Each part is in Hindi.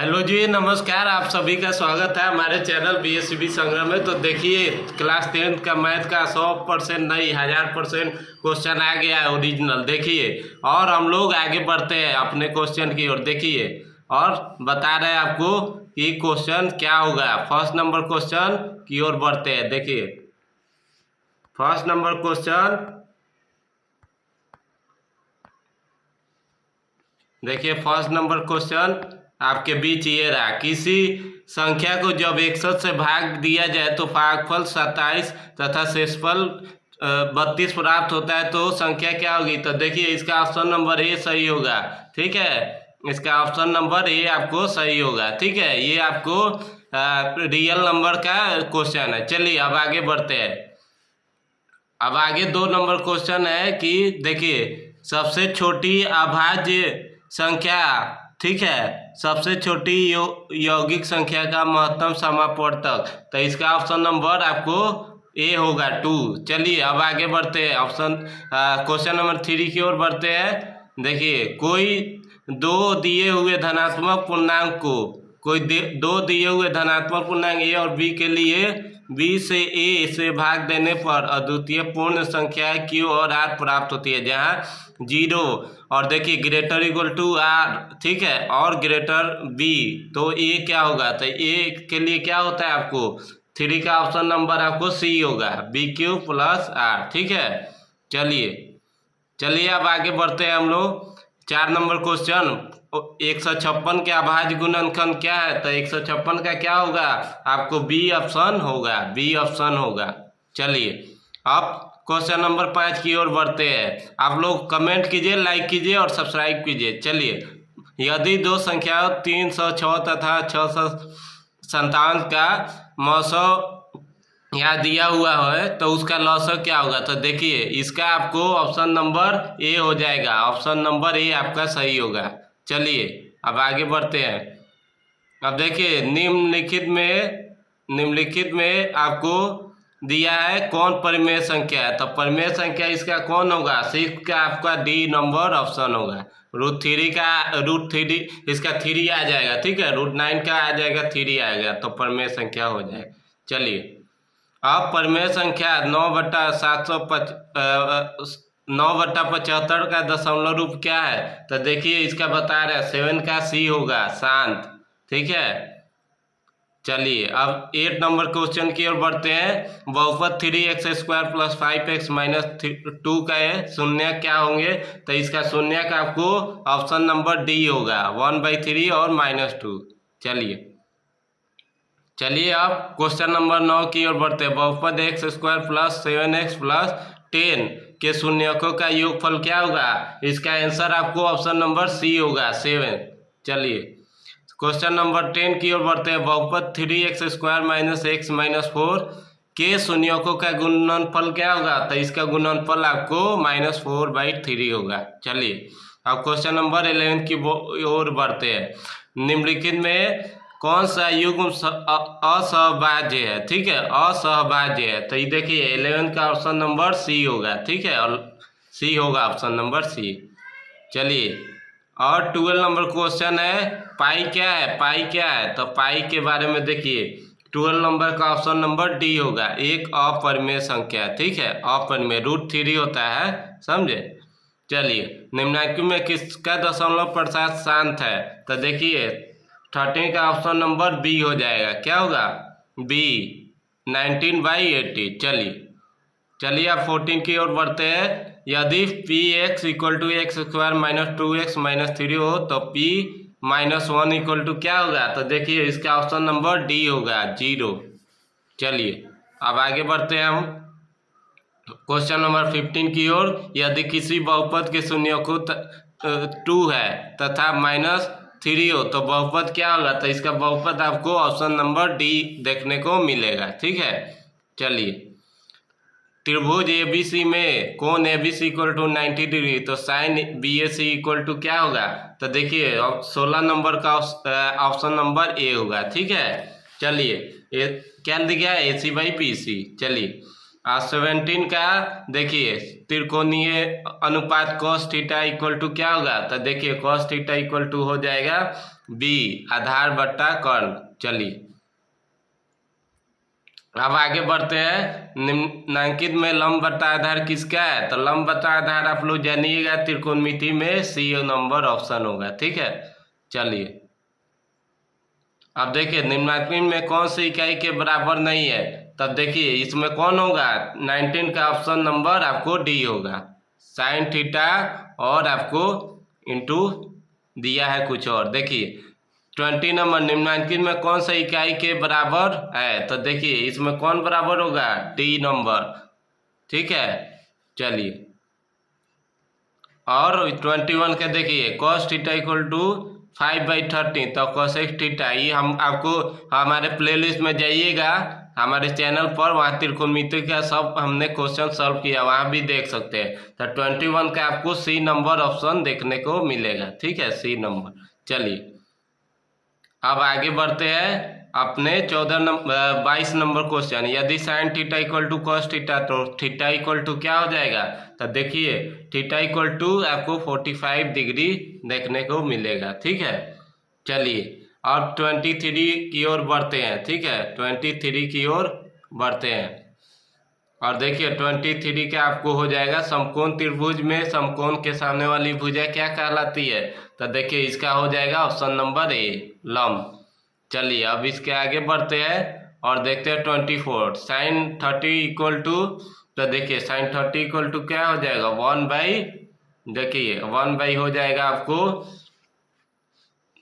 हेलो जी, नमस्कार। आप सभी का स्वागत है हमारे चैनल BSCB संग्राम में। तो देखिए, क्लास 10 का मैथ का 100% नहीं 1000% क्वेश्चन आ गया है ओरिजिनल। देखिए, और हम लोग आगे बढ़ते हैं अपने क्वेश्चन की ओर। देखिए, और बता रहे हैं आपको कि क्वेश्चन क्या होगा। फर्स्ट नंबर क्वेश्चन की ओर बढ़ते हैं। देखिए, फर्स्ट नंबर क्वेश्चन, देखिए फर्स्ट नंबर क्वेश्चन आपके बीच ये रहा। किसी संख्या को जब 61 से भाग दिया जाए तो भागफल 27 तथा शेषफल 32 प्राप्त होता है, तो संख्या क्या होगी। तो देखिए, इसका ऑप्शन नंबर ए सही होगा। ठीक है, इसका ऑप्शन नंबर ए आपको सही होगा। ठीक है, ये आपको रियल नंबर का क्वेश्चन है। चलिए अब आगे बढ़ते हैं। अब आगे 2 नंबर क्वेश्चन है कि देखिए, सबसे छोटी अभाज्य संख्या, ठीक है, सबसे छोटी यौगिक संख्या का महत्तम समापवर्तक। तो इसका ऑप्शन नंबर आपको ए होगा 2। चलिए अब आगे बढ़ते हैं। क्वेश्चन नंबर 3 की ओर बढ़ते हैं। देखिए, दो दिए हुए धनात्मक पूर्णांक को दो दिए हुए धनात्मक पूर्णांक ए और बी के लिए बी से ए से भाग देने पर अद्वितीय पूर्ण संख्या क्यू और आर प्राप्त होती है, जहाँ 0 और देखिए ग्रेटर इक्वल टू आर, ठीक है, और ग्रेटर बी। तो ए क्या होगा। तो ए के लिए क्या होता है आपको 3 का ऑप्शन नंबर आपको सी होगा, BQ प्लस आर। ठीक है, चलिए अब आगे बढ़ते हैं हम लोग। 4 नंबर क्वेश्चन, 156 के अभाज्य गुणनखंड क्या है। तो 156 का क्या होगा आपको बी ऑप्शन होगा। चलिए अब क्वेश्चन नंबर 5 की ओर बढ़ते हैं। आप लोग कमेंट कीजिए, लाइक कीजिए और सब्सक्राइब कीजिए। चलिए, यदि दो संख्याओं 306 तथा 657 का मौसम यहाँ दिया हुआ है, तो उसका लॉसक क्या होगा। तो देखिए, इसका आपको ऑप्शन नंबर ए हो जाएगा। ऑप्शन नंबर ए आपका सही होगा। चलिए अब आगे बढ़ते हैं। अब देखिए, निम्नलिखित में आपको दिया है कौन परिमेय संख्या है। तो परिमेय संख्या इसका कौन होगा। 6 का आपका डी नंबर ऑप्शन होगा। √3 इसका 3 आ जाएगा। ठीक है, √9 का आ जाएगा, 3 आएगा, तो परिमेय संख्या हो जाएगा। चलिए अब परिमेय संख्या 9/75 का दशमलव रूप क्या है। तो देखिए, इसका बता रहे हैं 7 का सी होगा, शांत। ठीक है, चलिए अब 8 नंबर क्वेश्चन की ओर बढ़ते हैं। बहुपद 3x² + 5x - 2 का शून्य क्या होंगे। तो इसका शून्य का आपको ऑप्शन नंबर डी होगा, 1/3 और -2। चलिए अब क्वेश्चन नंबर 9 की ओर बढ़ते हैं। बहुपद x² + 7x + 10 के शून्यकों का योगफल क्या होगा। इसका आंसर आपको ऑप्शन नंबर सी होगा, 7। चलिए क्वेश्चन नंबर 10 की ओर बढ़ते हैं। बहुपद 3x² - x - 4 के शून्यकों का गुणनफल क्या होगा। तो इसका गुणनफल आपको -4/3 होगा। चलिए अब क्वेश्चन नंबर 11 की ओर बढ़ते हैं। निम्नलिखित में कौन सा युग्म असहभाज्य है। ठीक है, असहभाज्य है। तो ये देखिए 11 का ऑप्शन नंबर सी होगा। ठीक है, और सी होगा ऑप्शन नंबर सी। चलिए और 12 नंबर क्वेश्चन है, पाई क्या है। तो पाई के बारे में देखिए, 12 नंबर का ऑप्शन नंबर डी होगा, एक अपरिमेय संख्या। ठीक है, अपरिमेय √3 होता है, समझे। चलिए, निम्नलिखित में किसका दशमलव प्रसाद शांत है। तो देखिए 13 का ऑप्शन नंबर बी हो जाएगा। क्या होगा, बी, 19/80। चलिए अब 14 की ओर बढ़ते हैं। यदि px = x² - 2x - 3 हो, तो p - 1 = क्या होगा। तो देखिए, इसका ऑप्शन नंबर डी होगा, 0। चलिए अब आगे बढ़ते हैं हम क्वेश्चन नंबर 15 की ओर। यदि किसी बहुपद के शून्यकों 2 है तथा -3 हो, तो बहुपद क्या होगा। तो इसका बहुपद आपको ऑप्शन नंबर डी देखने को मिलेगा। ठीक है, चलिए त्रिभुज ABC में कोण ABC = 90 डिग्री, तो साइन BAC = क्या होगा। तो देखिए 16 नंबर का ऑप्शन नंबर ए होगा। ठीक है, चलिए क्या दिया है, AC/BC। चलिए 17 का देखिए, त्रिकोणीय अनुपात cos θ = क्या होगा। तो देखिए cos θ = हो जाएगा बी आधार बट्टा कर्ण। चलिए अब आगे बढ़ते हैं। निम्नांकित में लंब बट्टा आधार किसका है? तो लंब बट्टा आधार आप लोग जानिएगा त्रिकोणमिति में सी नंबर ऑप्शन होगा। ठीक है, चलिए अब देखिए निम्नांकित में कौन सी इकाई के बराबर नहीं है? तब देखिए इसमें कौन होगा? 19 का ऑप्शन नंबर आपको डी होगा। साइन थीटा और आपको इंटू दिया है कुछ और। देखिए 20 नंबर निम्नांकित में कौन सा इकाई के बराबर है? तो देखिए इसमें कौन बराबर होगा? D number. ठीक है, चलिए और 21 का देखिए cos थीटा इक्वल टू 5/13। तो cosec थीटा ये हम आपको हमारे प्लेलिस्ट में जाइएगा हमारे चैनल पर, वहाँ त्रिकोणमिति का सब हमने क्वेश्चन सॉल्व किया, वहाँ भी देख सकते हैं। तो 21 का आपको सी नंबर ऑप्शन देखने को मिलेगा। ठीक है, सी नंबर। चलिए अब आगे बढ़ते हैं अपने 22 नंबर क्वेश्चन। यदि sine theta equal to cos theta तो थीटा इक्वल टू क्या हो जाएगा? तो देखिए थीटा इक्वल टू आपको 45 डिग्री देखने को मिलेगा। ठीक है, चलिए अब 23 की ओर बढ़ते हैं। ठीक है, 23 की ओर बढ़ते हैं और देखिए 23 का आपको हो जाएगा समकोण त्रिभुज में समकोण के सामने वाली भुजा क्या कहलाती है? तो देखिए इसका हो जाएगा ऑप्शन नंबर ए लंब। चलिए अब इसके आगे बढ़ते हैं और देखते हैं 24 साइन 30 इक्वल टू। तो देखिए साइन 30 इक्वल टू क्या हो जाएगा? 1/, देखिए 1/, हो जाएगा आपको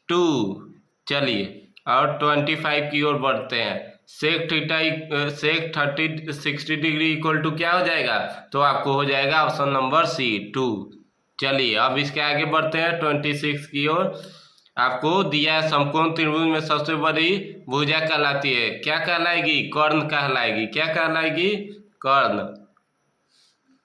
2। चलिए और 25 की ओर बढ़ते हैं। सेक 60 डिग्री इक्वल टू क्या हो जाएगा? तो आपको हो जाएगा ऑप्शन नंबर सी 2। चलिए अब इसके आगे बढ़ते हैं 26 की ओर। आपको दिया है समकोण त्रिभुज में सबसे बड़ी भुजा कहलाती है, क्या कहलाएगी? कर्ण कहलाएगी। क्या कहलाएगी? कर्ण।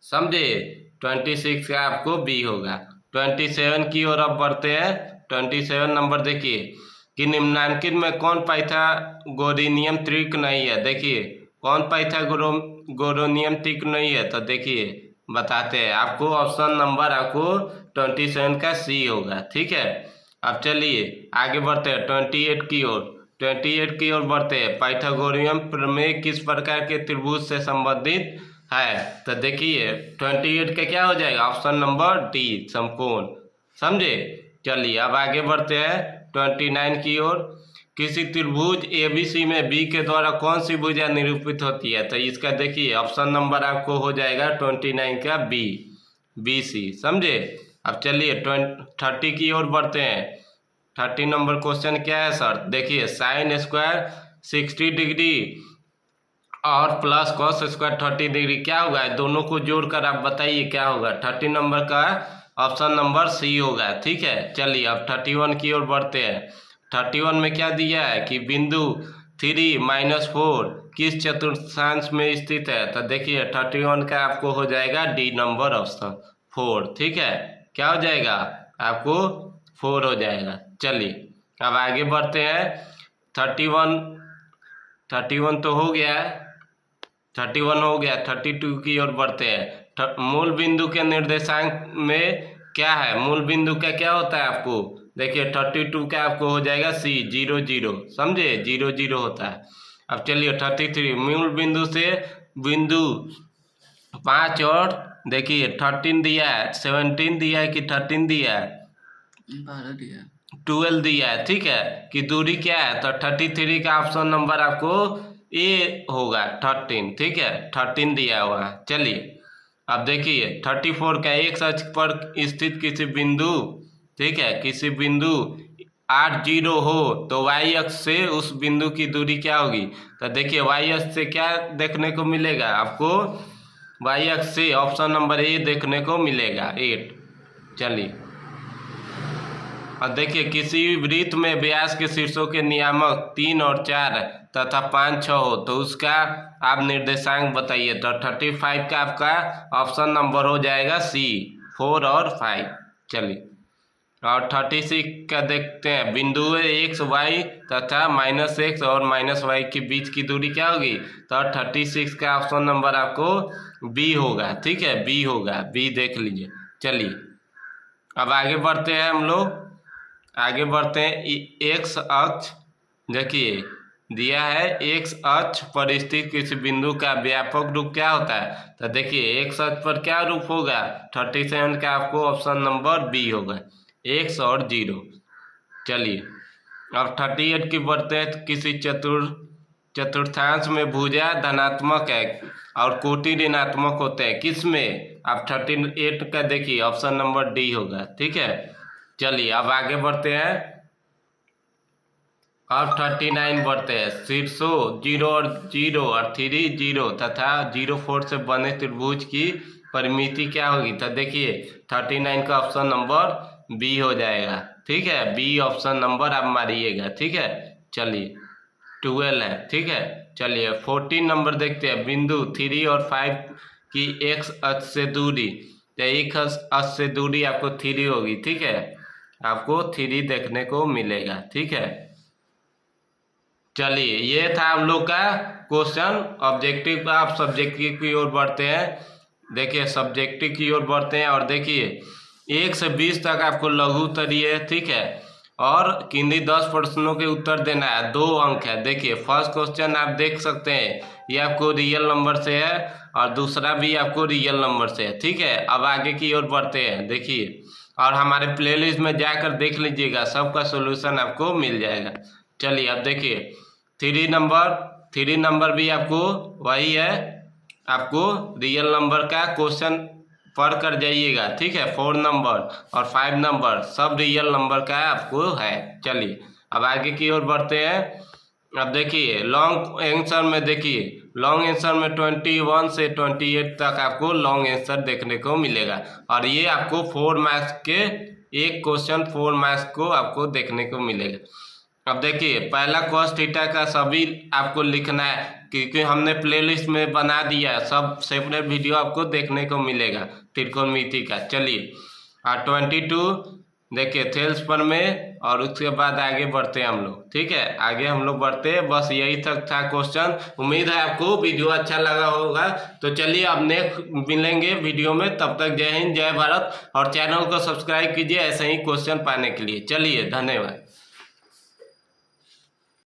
समझे? 26 का आपको बी होगा। 27 की ओर अब बढ़ते हैं। 27 नंबर देखिए कि निम्नांकित में कौन पाइथागोरियन त्रिक नहीं है? देखिए कौन पाइथागोरियन त्रिक नहीं है? तो देखिए बताते हैं आपको, ऑप्शन नंबर आपको 27 का सी होगा। ठीक है, अब चलिए आगे बढ़ते हैं 28 की ओर। 28 की ओर बढ़ते हैं। पाइथागोरियन प्रमेय किस प्रकार के त्रिभुज से संबंधित है? तो देखिए 28 का क्या हो जाएगा? ऑप्शन नंबर डी समकोण। समझे? चलिए अब आगे बढ़ते हैं 29 की ओर। किसी त्रिभुज एबीसी में बी के द्वारा कौन सी भुजा निरूपित होती है? तो इसका देखिए ऑप्शन नंबर आपको हो जाएगा 29 का बी, BC। समझे? अब चलिए 30 की ओर बढ़ते हैं। 30 नंबर क्वेश्चन क्या है सर? देखिए साइन स्क्वायर 60 डिग्री और प्लस कॉस स्क्वायर 30 डिग्री क्या होगा? दोनों को जोड़कर आप बताइए क्या होगा? 30 नंबर का ऑप्शन नंबर सी होगा। ठीक है, चलिए अब 31 की ओर बढ़ते हैं। 31 में क्या दिया है कि बिंदु 3-4 किस चतुर्थांश में स्थित है? तो देखिए 31 का आपको हो जाएगा डी नंबर ऑप्शन 4। ठीक है, क्या हो जाएगा? आपको 4 हो जाएगा। चलिए अब आगे बढ़ते हैं। 31 तो हो गया, 31 हो गया। 32 की ओर बढ़ते हैं। मूल बिंदु के निर्देशांक में क्या है? मूल बिंदु का क्या होता है आपको? देखिए 32 का आपको हो जाएगा सी 0 0। समझे? 0 0 होता है। अब चलिए 33 मूल बिंदु से बिंदु 5 और देखिए 13 दिया है, 17 दिया है कि 13 दिया है? 12 दिया है। ठीक है, कि दूरी क्या है? तो 33 का ऑप्शन नंबर आपको ए होगा 13। ठीक है, 13 दिया हुआ है। चलिए अब देखिए 34 का एक्स अक्ष पर स्थित किसी बिंदु, ठीक है, किसी बिंदु 8 0 हो तो वाई अक्ष से उस बिंदु की दूरी क्या होगी? तो देखिए वाई अक्ष से क्या देखने को मिलेगा आपको? वाई अक्ष से ऑप्शन नंबर ए देखने को मिलेगा 8। चलिए और देखिए किसी वृत्त में व्यास के शीर्षों के नियामक 3 और 4 तथा 5 6 हो तो उसका आप निर्देशांक बताइए। तो 35 का आपका ऑप्शन नंबर हो जाएगा सी 4 और 5। चलिए और 36 का देखते हैं। बिंदु एक्स वाई तथा -x और -y के बीच की दूरी क्या होगी? तो 36 का ऑप्शन नंबर आपको बी होगा। ठीक है, बी होगा, बी देख लीजिए। चलिए अब आगे बढ़ते हैं हम लोग आगे बढ़ते हैं। एक्स अक्ष देखिए दिया है, एक्स अक्ष पर स्थित किसी बिंदु का व्यापक रूप क्या होता है? तो देखिए एक्स अक्ष पर क्या रूप होगा? 37 का आपको ऑप्शन नंबर बी होगा, एक्स और 0। चलिए अब 38 की बढ़ते हैं। किसी चतुर्थांश में भुजा धनात्मक है और कोटि ऋणात्मक होते हैं, किस में? अब 38 का देखिए ऑप्शन नंबर डी होगा, ठीक है। चलिए अब आगे बढ़ते हैं। अब 39 बढ़ते हैं। शीर्षों 0 और 0 और 3 0 तथा 0 4 से बने त्रिभुज की परिमिति क्या होगी? तो देखिए 39 का ऑप्शन नंबर बी हो जाएगा, ठीक है। बी ऑप्शन नंबर आप मारिएगा, ठीक है। चलिए 12 है, ठीक है। चलिए 14 नंबर देखते हैं। बिंदु 3 और 5 की एक्स अक्ष से दूरी, तो एक अक्ष से दूरी आपको 3 होगी, ठीक है। आपको 3 देखने को मिलेगा, ठीक है। चलिए ये था हम लोग का क्वेश्चन ऑब्जेक्टिव। आप सब्जेक्टिव की ओर बढ़ते हैं। देखिए सब्जेक्टिव की ओर बढ़ते हैं और देखिए 1 से 20 तक आपको लघु उत्तरीय है, ठीक है। और किन्हीं 10 प्रश्नों के उत्तर देना है, 2 अंक है। देखिए फर्स्ट क्वेश्चन आप देख सकते हैं, ये आपको रियल नंबर से है और दूसरा भी आपको रियल नंबर से है, ठीक है। अब आगे की ओर बढ़ते हैं। देखिए और हमारे प्लेलिस्ट में जाकर देख लीजिएगा, सबका सोल्यूशन आपको मिल जाएगा। चलिए अब देखिए 3 नंबर भी आपको वही है, आपको रियल नंबर का क्वेश्चन पढ़ कर जाइएगा, ठीक है। 4 नंबर और 5 नंबर सब रियल नंबर का आपको है। चलिए अब आगे की ओर बढ़ते हैं। अब देखिए लॉन्ग आंसर में, देखिए लॉन्ग आंसर में 21 से 28 तक आपको लॉन्ग आंसर देखने को मिलेगा और ये आपको 4 मार्क्स के एक क्वेश्चन 4 मार्क्स को आपको देखने को मिलेगा। अब देखिए पहला cos थीटा का सभी आपको लिखना है, क्योंकि हमने प्लेलिस्ट में बना दिया है, सब सेपरेट वीडियो आपको देखने को मिलेगा त्रिकोणमिति का। चलिए 22 देखिए थेल्स पर में, और उसके बाद आगे बढ़ते हैं हम लोग, ठीक है। आगे हम लोग बढ़ते हैं, बस यही तक था क्वेश्चन। उम्मीद है आपको वीडियो अच्छा लगा होगा। तो चलिए अब नेक्स्ट मिलेंगे वीडियो में, तब तक जय हिंद जय भारत, और चैनल को सब्सक्राइब कीजिए ऐसे ही क्वेश्चन पाने के लिए। चलिए धन्यवाद।